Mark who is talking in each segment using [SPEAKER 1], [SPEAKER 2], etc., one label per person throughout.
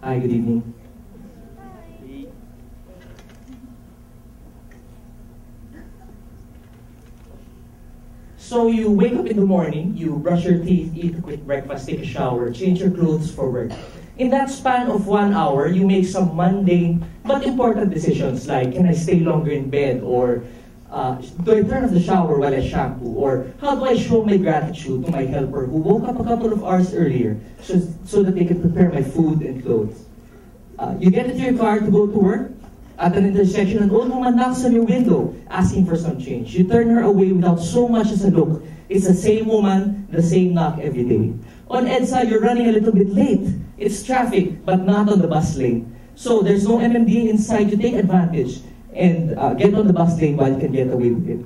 [SPEAKER 1] Hi, good evening. So you wake up in the morning, you brush your teeth, eat a quick breakfast, take a shower, change your clothes for work. In that span of 1 hour, you make some mundane but important decisions like, can I stay longer in bed? Or do I turn off the shower while I shampoo? Or how do I show my gratitude to my helper who woke up a couple of hours earlier so that they can prepare my food and clothes? You get into your car to go to work. At an intersection, an old woman knocks on your window, asking for some change. You turn her away without so much as a look. It's the same woman, the same knock every day. On EDSA, you're running a little bit late. It's traffic, but not on the bus lane. So there's no MMDA inside. You take advantage and get on the bus lane while you can get away with it.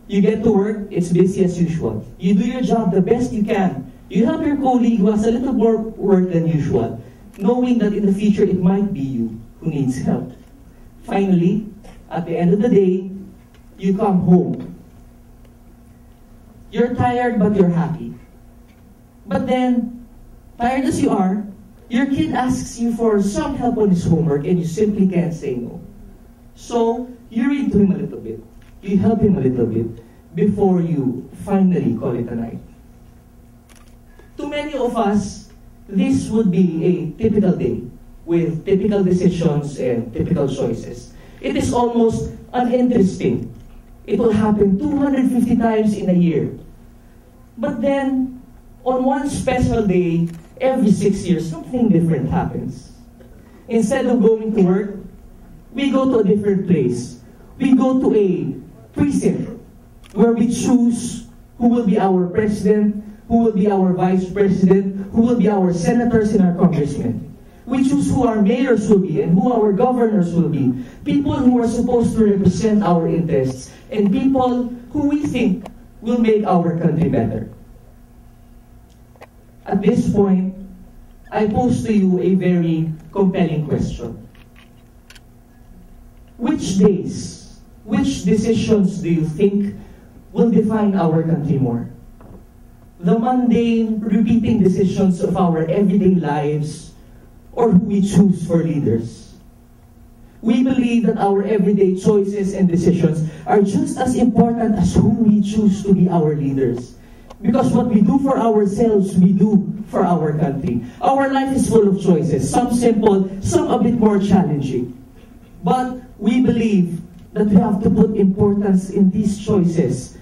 [SPEAKER 1] You get to work, it's busy as usual. You do your job the best you can. You help your colleague who has a little more work than usual, knowing that in the future it might be you who needs help. Finally, at the end of the day, you come home. You're tired, but you're happy. But then, tired as you are, your kid asks you for some help on his homework and you simply can't say no. So, you read to him a little bit. You help him a little bit before you finally call it a night. To many of us, this would be a typical day, with typical decisions and typical choices. It is almost uninteresting. It will happen 250 times in a year. But then, on one special day, every 6 years, something different happens. Instead of going to work, we go to a different place. We go to a precinct where we choose who will be our president, who will be our vice president, who will be our senators and our congressmen. We choose who our mayors will be and who our governors will be. People who are supposed to represent our interests and people who we think will make our country better. At this point, I pose to you a very compelling question. Which days, which decisions do you think will define our country more? The mundane, repeating decisions of our everyday lives, or who we choose for leaders? We believe that our everyday choices and decisions are just as important as who we choose to be our leaders. Because what we do for ourselves, we do for our country. Our life is full of choices, some simple, some a bit more challenging. But we believe that we have to put importance in these choices.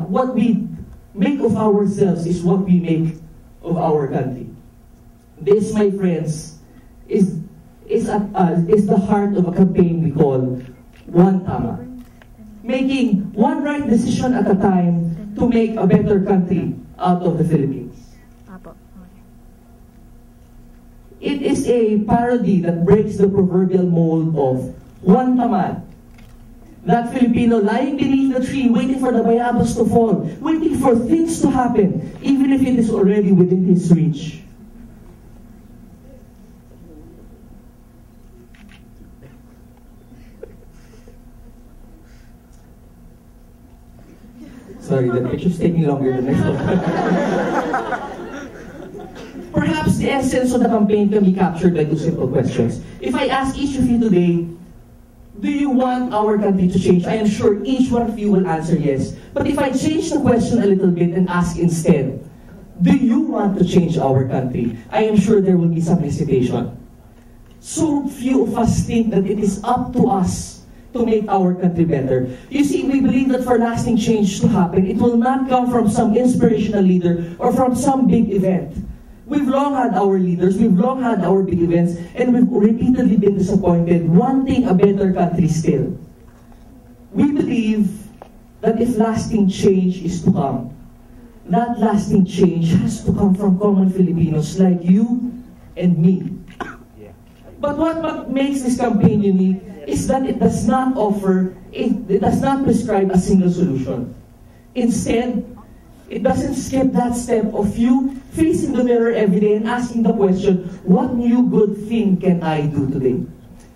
[SPEAKER 1] What we make of ourselves is what we make of our country. This, my friends, is the heart of a campaign we call One Tama. Making one right decision at a time to make a better country out of the Philippines. It is a parody that breaks the proverbial mold of one tamad. That Filipino lying beneath the tree, waiting for the bayabas to fall, waiting for things to happen, even if it is already within his reach. Sorry, the picture's taking longer than I thought. Perhaps the essence of the campaign can be captured by two simple questions. If I ask each of you today, do you want our country to change? I am sure each one of you will answer yes. But if I change the question a little bit and ask instead, do you want to change our country? I am sure there will be some hesitation. So few of us think that it is up to us to make our country better. You see, we believe that for lasting change to happen, it will not come from some inspirational leader or from some big event. We've long had our leaders, we've long had our big events, and we've repeatedly been disappointed, wanting a better country still. We believe that if lasting change is to come, that lasting change has to come from common Filipinos like you and me. But what makes this campaign unique is that it does not prescribe a single solution. Instead, it doesn't skip that step of you facing the mirror every day and asking the question, what new good thing can I do today?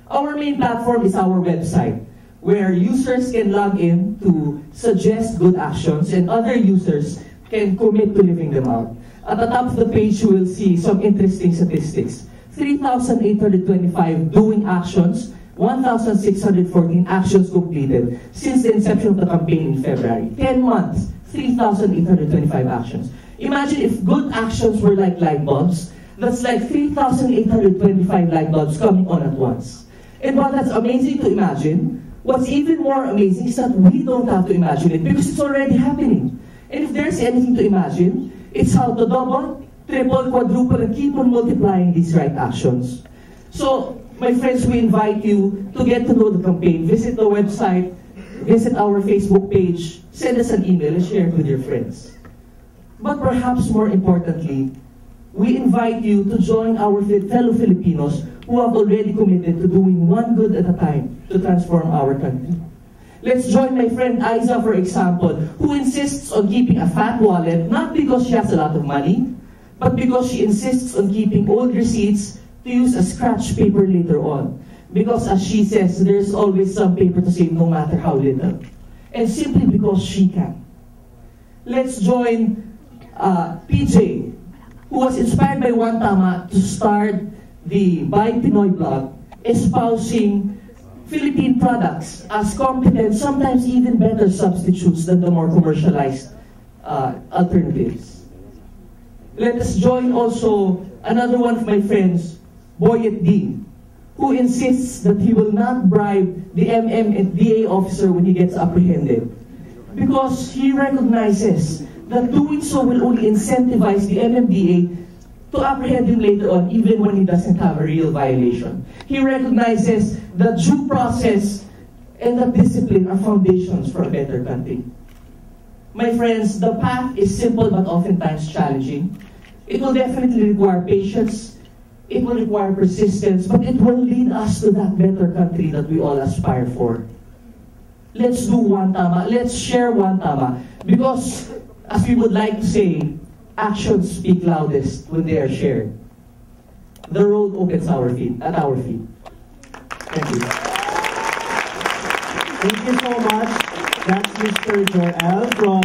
[SPEAKER 1] Our main platform is our website, where users can log in to suggest good actions and other users can commit to living them out. At the top of the page, you will see some interesting statistics. 3,825 doing actions, 1,614 actions completed since the inception of the campaign in February. 10 months, 3,825 actions. Imagine if good actions were like light bulbs, that's like 3,825 light bulbs coming on at once. And while that's amazing to imagine, what's even more amazing is that we don't have to imagine it because it's already happening. And if there's anything to imagine, it's how to double, triple, quadruple, and keep on multiplying these right actions. So, my friends, we invite you to get to know the campaign. Visit the website, visit our Facebook page, send us an email, and share it with your friends. But perhaps more importantly, we invite you to join our fellow Filipinos who have already committed to doing one good at a time to transform our country. Let's join my friend Aiza, for example, who insists on keeping a fat wallet, not because she has a lot of money, but because she insists on keeping old receipts to use as scratch paper later on. Because as she says, there's always some paper to save no matter how little. And simply because she can. Let's join PJ, who was inspired by One Tama to start the Buy Pinoy blog, espousing Philippine products as competent, sometimes even better substitutes than the more commercialized alternatives. Let us join also another one of my friends, Boyet D, who insists that he will not bribe the MMDA officer when he gets apprehended, because he recognizes that doing so will only incentivize the MMDA to apprehend him later on, even when he doesn't have a real violation. He recognizes that due process and that discipline are foundations for a better country. My friends, the path is simple but oftentimes challenging. It will definitely require patience, it will require persistence, but it will lead us to that better country that we all aspire for. Let's do One Tama, let's share One Tama, because as we would like to say, actions speak loudest when they are shared. The road opens at our feet. Thank you.
[SPEAKER 2] Thank you so much. That's Mr. Joel from